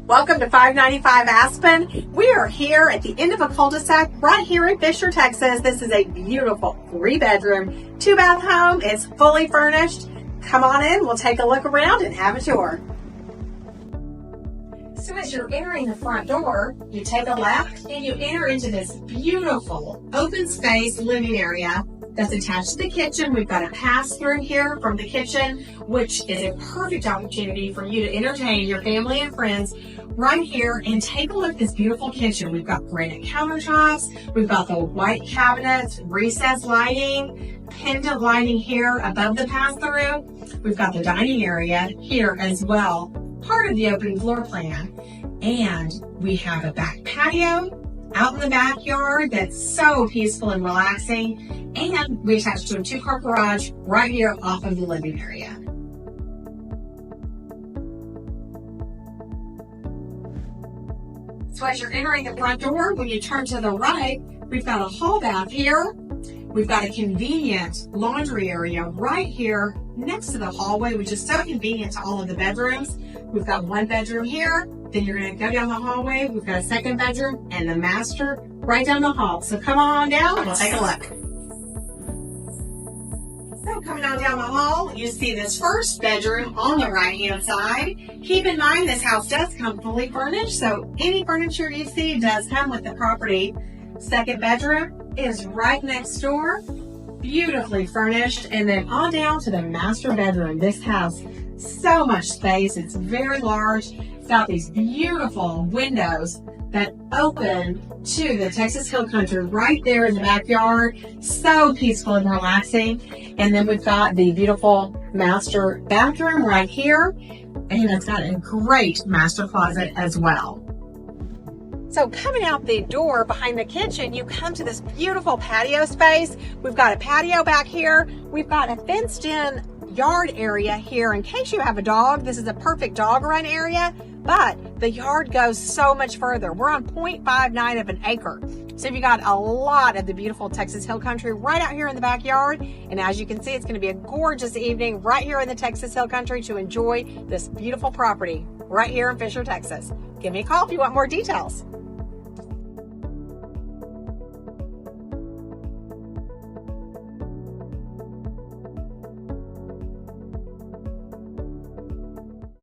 Welcome to 595 Aspen. We are here at the end of a cul-de-sac right here in Fischer, Texas. This is a beautiful 3-bedroom, 2-bath home. It's fully furnished. Come on in, we'll take a look around and have a tour. So as you're entering the front door, you take a left and you enter into this beautiful open space living area that's attached to the kitchen. We've got a pass-through here from the kitchen, which is a perfect opportunity for you to entertain your family and friends right here and take a look at this beautiful kitchen. We've got granite countertops, we've got the white cabinets, recessed lighting, pendant lighting here above the pass-through. We've got the dining area here as well, part of the open floor plan. And we have a back patio out in the backyard that's so peaceful and relaxing. And we attached to a 2-car garage right here off of the living area. So as you're entering the front door, when you turn to the right, we've got a hall bath here. We've got a convenient laundry area right here next to the hallway, which is so convenient to all of the bedrooms. We've got 1 bedroom here, then you're going to go down the hallway. We've got a 2nd bedroom and the master right down the hall. So come on down and we'll take a look. So coming on down the hall, you see this 1st bedroom on the right-hand side. Keep in mind this house does come fully furnished, so any furniture you see does come with the property. 2nd bedroom is right next door, beautifully furnished, and then on down to the master bedroom. This has so much space. It's very large. It's got these beautiful windows that open to the Texas Hill Country right there in the backyard. So peaceful and relaxing. And then we've got the beautiful master bathroom right here. And it's got a great master closet as well. So coming out the door behind the kitchen, you come to this beautiful patio space. We've got a patio back here. We've got a fenced in yard area here in case you have a dog. This is a perfect dog run area, but the yard goes so much further. We're on 0.59 of an acre. So you got a lot of the beautiful Texas Hill Country right out here in the backyard. And as you can see, it's going to be a gorgeous evening right here in the Texas Hill Country to enjoy this beautiful property right here in Fischer, Texas. Give me a call if you want more details.